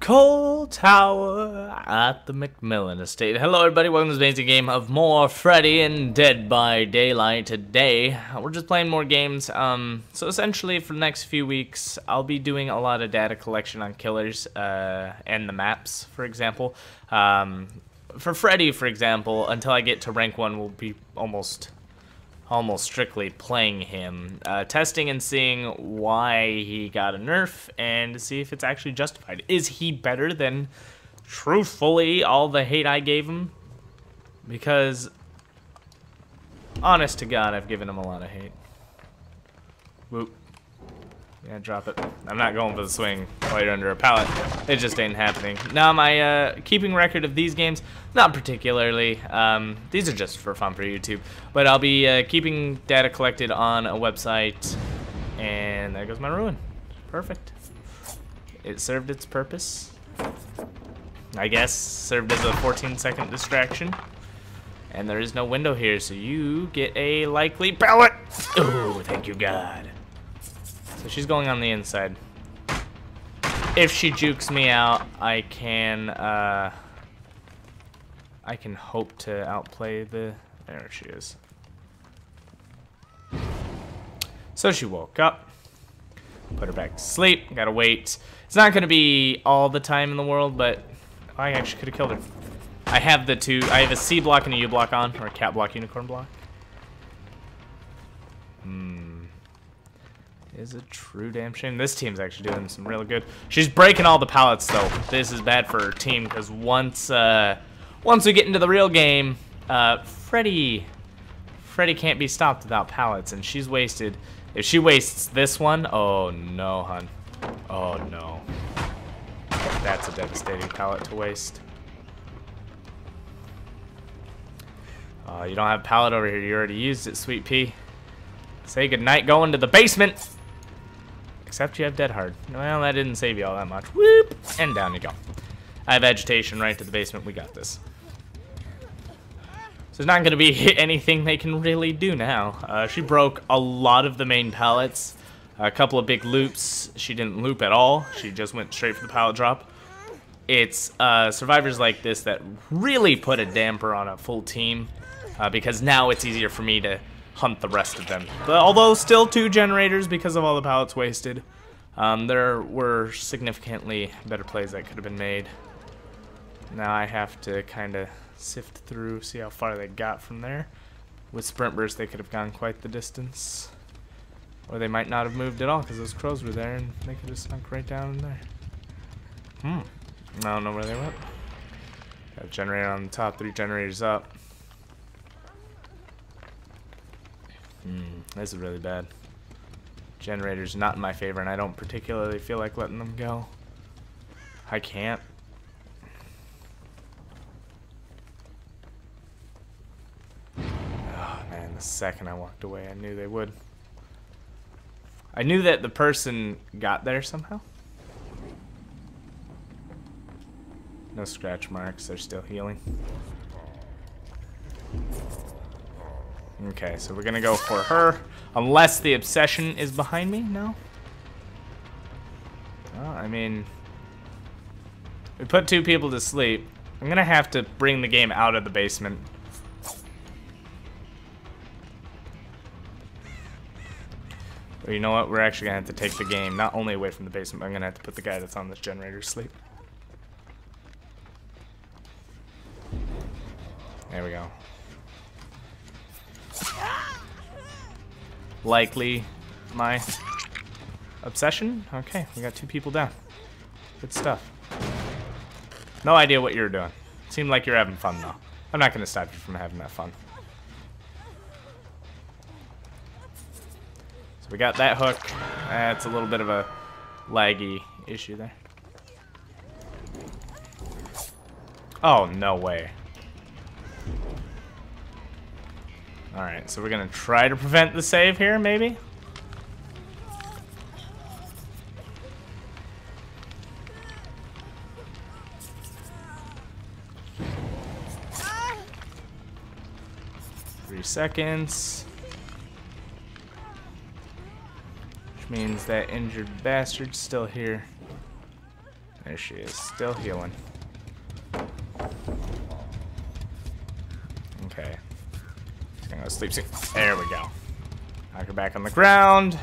Cold Tower at the McMillan Estate. Hello everybody, welcome to this amazing game of more Freddy and Dead by Daylight. Today, we're just playing more games. So essentially for the next few weeks, I'll be doing a lot of data collection on killers and the maps, for example. For Freddy, for example, until I get to rank 1, we'll be almost strictly playing him, testing and seeing why he got a nerf and to see if it's actually justified. Is he better than, truthfully, all the hate I gave him? Because, honest to God, I've given him a lot of hate. Whoop. Yeah, drop it. I'm not going for the swing while you're under a pallet. It just ain't happening. Now, my keeping record of these games, not particularly. These are just for fun for YouTube. But I'll be keeping data collected on a website. And there goes my ruin. Perfect. It served its purpose. I guess served as a 14-second distraction. And there is no window here, so you get a likely pallet. Oh, thank you, God. So she's going on the inside. If she jukes me out, I can hope to outplay the... There she is. So she woke up. Put her back to sleep. Gotta wait. It's not gonna be all the time in the world, but I actually could have killed her. I have the two. I have a C block and a U block on, or a cat block, unicorn block. Is a true damn shame. This team's actually doing some really good. She's breaking all the pallets though. This is bad for her team because once we get into the real game, Freddy can't be stopped without pallets, and she's wasted. If she wastes this one, oh no, hun. Oh no. That's a devastating pallet to waste. You don't have pallet over here. You already used it, sweet pea. Say goodnight going to the basement. Except you have dead hard. Well, that didn't save you all that much. Whoop! And down you go. I have agitation right to the basement. We got this. So there's not going to be anything they can really do now. She broke a lot of the main pallets. A couple of big loops. She didn't loop at all. She just went straight for the pallet drop. It's survivors like this that really put a damper on a full team. Because now it's easier for me to hunt the rest of them. But although still 2 generators because of all the pallets wasted, there were significantly better plays that could have been made. Now I have to kind of sift through, see how far they got from there. With sprint bursts they could have gone quite the distance. Or they might not have moved at all because those crows were there and they could have sunk right down in there. I don't know where they went. Got a generator on the top, 3 generators up. This is really bad. Generator's not in my favor, and I don't particularly feel like letting them go. I can't. Oh man, the second I walked away, I knew they would. I knew that the person got there somehow. No scratch marks, they're still healing. Okay, so we're gonna go for her, unless the obsession is behind me. No. Well, I mean, we put 2 people to sleep. I'm gonna have to bring the game out of the basement. Well, you know what? We're actually gonna have to take the game not only away from the basement, but I'm gonna have to put the guy that's on this generator to sleep. There we go. Likely my obsession. Okay, we got 2 people down. Good stuff. No idea what you're doing. Seemed like you're having fun though. I'm not gonna stop you from having that fun. So we got that hook. That's a little bit of a laggy issue there. Oh, no way. Alright, so we're gonna try to prevent the save here, maybe? Three seconds. Which means that injured bastard's still here. There she is, still healing. Okay. She's gonna go sleep soon. There we go. Knock her back on the ground.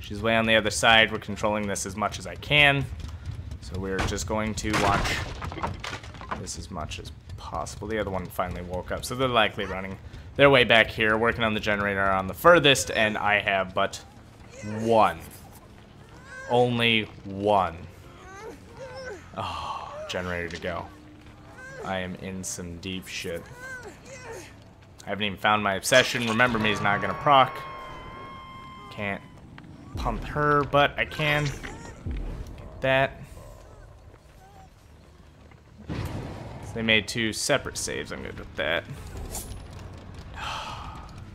She's way on the other side. We're controlling this as much as I can. So we're just going to watch this as much as possible. The other one finally woke up, so they're likely running their way back here, working on the generator on the furthest, and I have but one. Only one. Oh, generator to go. I am in some deep shit. I haven't even found my obsession. Remember me is not gonna proc. Can't pump her, but I can get that. So they made 2 separate saves. I'm good with that.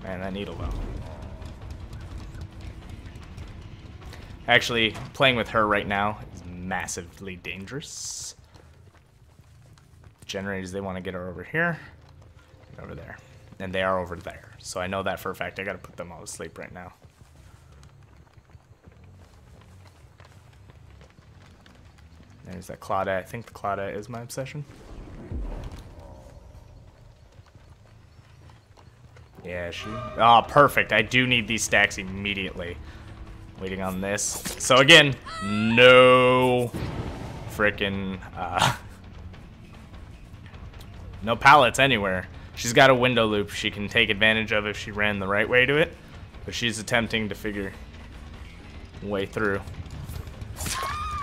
Man, that needle though. Actually, playing with her right now is massively dangerous. Generators, they want to get her over here and over there. And they are over there. So I know that for a fact. I gotta put them all to sleep right now. There's that Claudette. I think the Claudette is my obsession. Yeah, she... Oh, perfect. I do need these stacks immediately. Waiting on this. So again, no frickin' no pallets anywhere. She's got a window loop she can take advantage of if she ran the right way to it. But she's attempting to figure a way through.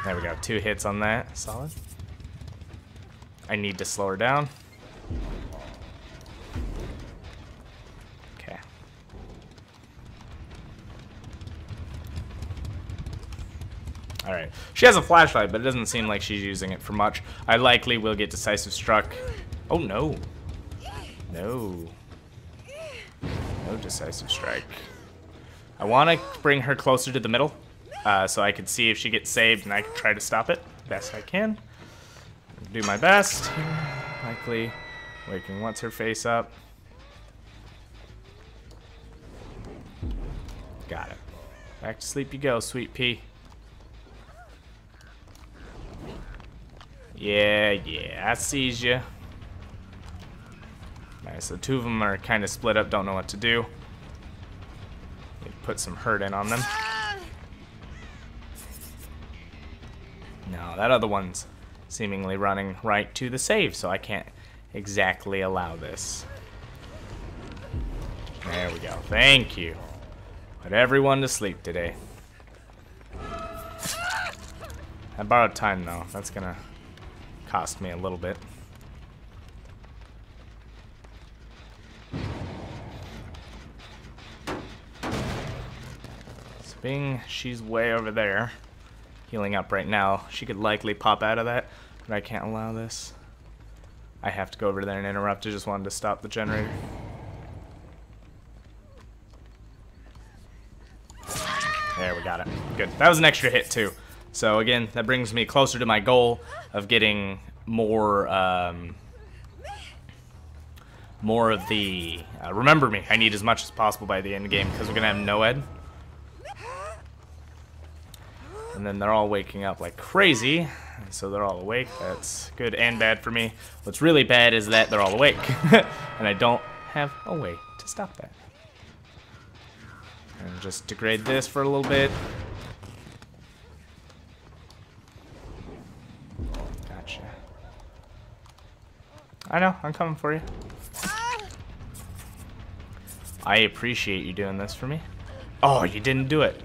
There we go. 2 hits on that. Solid. I need to slow her down. Okay. Alright. She has a flashlight, but it doesn't seem like she's using it for much. I likely will get decisive struck. Oh, no. No. No decisive strike. I want to bring her closer to the middle. So I could see if she gets saved and I can try to stop it best I can. Do my best. Likely waking what's her face up. Got it. Back to sleep you go, sweet pea. Yeah, I sees ya. Alright, so 2 of them are kind of split up, don't know what to do. Need to put some hurt in on them. No, that other one's seemingly running right to the save, so I can't exactly allow this. There we go. Thank you. Put everyone to sleep today. I borrowed time, though. That's gonna cost me a little bit. So being she's way over there, healing up right now, she could likely pop out of that, but I can't allow this. I have to go over there and interrupt. I just wanted to stop the generator. There, we got it. Good. That was an extra hit, too. So, again, that brings me closer to my goal of getting more of the... remember me. I need as much as possible by the end of the game, because we're going to have Noed. And then they're all waking up like crazy. And so they're all awake. That's good and bad for me. What's really bad is that they're all awake. And I don't have a way to stop that. And just degrade this for a little bit. Gotcha. I know, I'm coming for you. I appreciate you doing this for me. Oh, you didn't do it.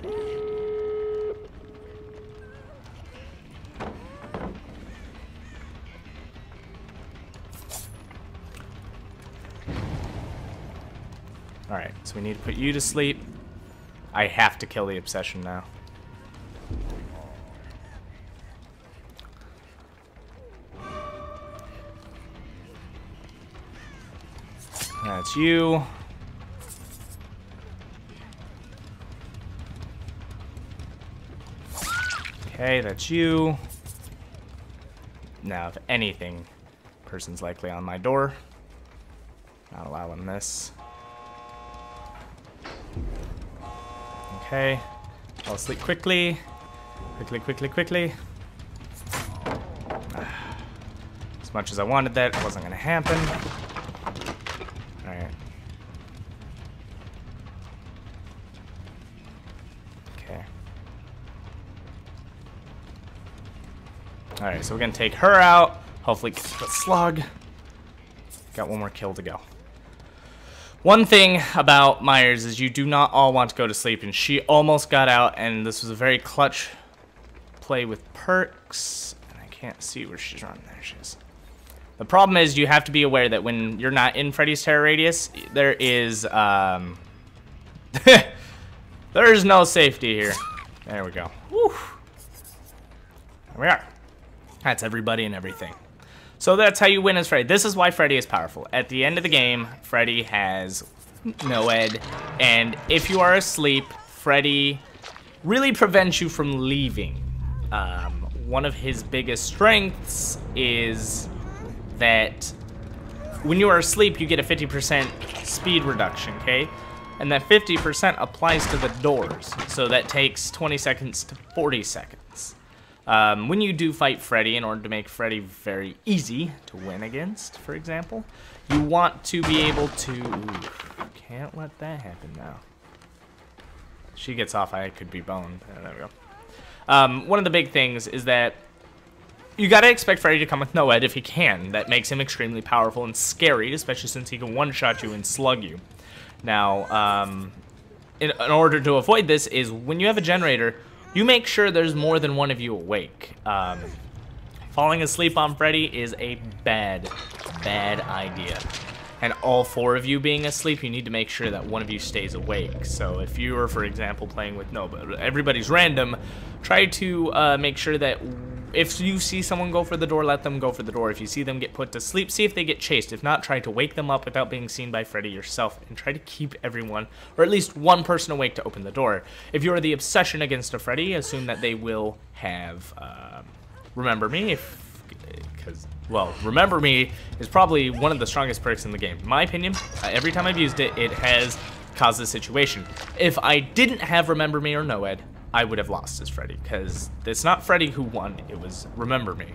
Alright, so we need to put you to sleep. I have to kill the obsession now. That's you. Okay, that's you. Now, if anything, person's likely on my door. Not allowing this. Okay. I'll sleep quickly. Quickly. As much as I wanted that, it wasn't going to happen. Alright. Okay. Alright, so we're going to take her out. Hopefully get the slug. Got one more kill to go. One thing about Myers is you do not all want to go to sleep, and she almost got out, and this was a very clutch play with perks. And I can't see where she's running. There she is. The problem is you have to be aware that when you're not in Freddy's terror radius, there is there is no safety here. There we go. Woo. There we are. That's everybody and everything. So that's how you win as Freddy. This is why Freddy is powerful. At the end of the game, Freddy has no ed, and if you are asleep, Freddy really prevents you from leaving. One of his biggest strengths is that when you are asleep, you get a 50% speed reduction, okay? And that 50% applies to the doors, so that takes 20 seconds to 40 seconds. When you do fight Freddy, in order to make Freddy very easy to win against, for example, you want to be able to... Ooh, can't let that happen now. She gets off, I could be boned. There we go. One of the big things is that you gotta expect Freddy to come with no ed if he can. That makes him extremely powerful and scary, especially since he can one-shot you and slug you. Now, in order to avoid this is when you have a generator, you make sure there's more than one of you awake. Falling asleep on Freddy is a bad idea. And all 4 of you being asleep, you need to make sure that one of you stays awake. So if you are, for example, playing with everybody's random, try to make sure that if you see someone go for the door, let them go for the door. If you see them get put to sleep, see if they get chased. If not, try to wake them up without being seen by Freddy yourself, and try to keep everyone, or at least one person awake to open the door. If you are the obsession against a Freddy, assume that they will have Remember Me, because, well, Remember Me is probably one of the strongest perks in the game. In my opinion, every time I've used it, it has caused this situation. If I didn't have Remember Me or NOED, I would have lost as Freddy, because it's not Freddy who won, it was Remember Me.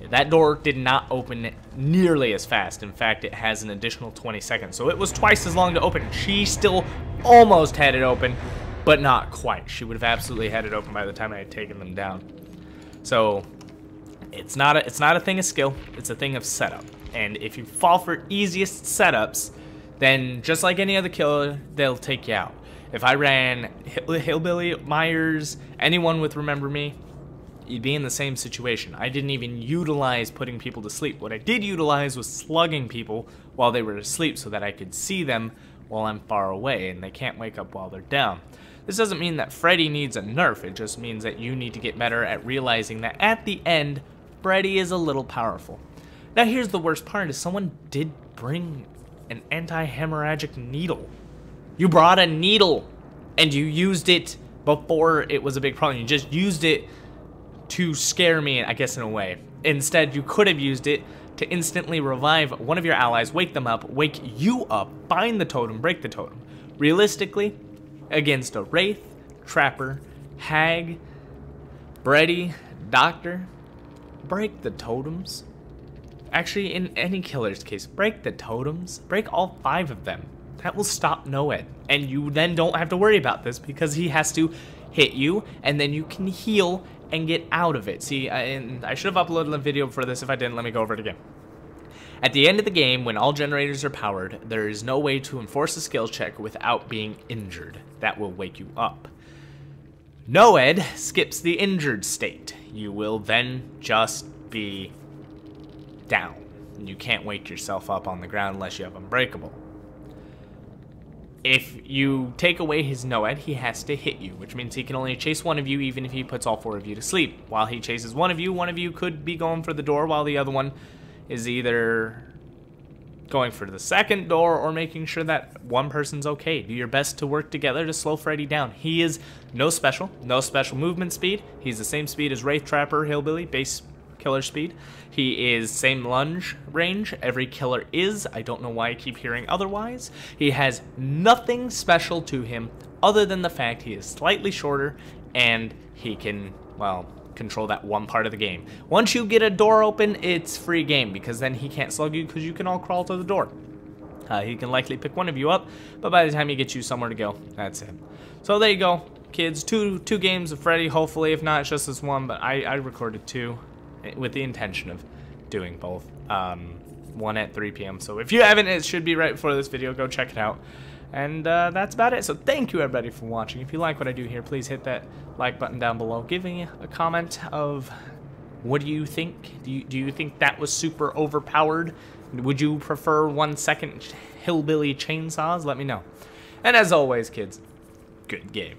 That door did not open nearly as fast. In fact, it has an additional 20 seconds, so it was twice as long to open. She still almost had it open, but not quite. She would have absolutely had it open by the time I had taken them down. So it's not a thing of skill, it's a thing of setup. And if you fall for easiest setups, then just like any other killer, they'll take you out. If I ran Hillbilly, Myers, anyone with Remember Me, you'd be in the same situation. I didn't even utilize putting people to sleep. What I did utilize was slugging people while they were asleep so that I could see them while I'm far away and they can't wake up while they're down. This doesn't mean that Freddy needs a nerf, it just means that you need to get better at realizing that at the end, Freddy is a little powerful. Now here's the worst part, is someone did bring an anti-hemorrhagic needle. You brought a needle and you used it before it was a big problem. You just used it to scare me, I guess, in a way. Instead, you could have used it to instantly revive one of your allies, wake them up, wake you up, find the totem, break the totem. Realistically, against a Wraith, Trapper, Hag, Freddy, Doctor, break the totems. Actually, in any killer's case, break the totems. Break all 5 of them. That will stop NOED. And you then don't have to worry about this because he has to hit you and then you can heal and get out of it. See, I should have uploaded a video for this. If I didn't, let me go over it again. At the end of the game, when all generators are powered, there is no way to enforce a skill check without being injured. That will wake you up. NOED skips the injured state. You will then just be down. You can't wake yourself up on the ground unless you have Unbreakable. If you take away his NOED, he has to hit you, which means he can only chase one of you even if he puts all 4 of you to sleep. While he chases one of you could be going for the door while the other one is either going for the second door or making sure that one person's okay. Do your best to work together to slow Freddy down. He is no special movement speed. He's the same speed as Wraith, Trapper, Hillbilly, base killer speed. He is same lunge range. Every killer is. I don't know why I keep hearing otherwise. He has nothing special to him other than the fact he is slightly shorter and he can, well, control that one part of the game. Once you get a door open, it's free game, because then he can't slug you because you can all crawl to the door. He can likely pick one of you up, but by the time he gets you somewhere to go, that's it. So there you go, kids. Two games of Freddy, hopefully. If not, it's just this one, but I recorded 2 with the intention of doing both. One at 3 p.m. So if you haven't, it should be right before this video. Go check it out. And that's about it. So thank you, everybody, for watching. If you like what I do here, please hit that like button down below. Give me a comment of what do you think? Do you think that was super overpowered? Would you prefer 1-second hillbilly chainsaws? Let me know. And as always, kids, good game.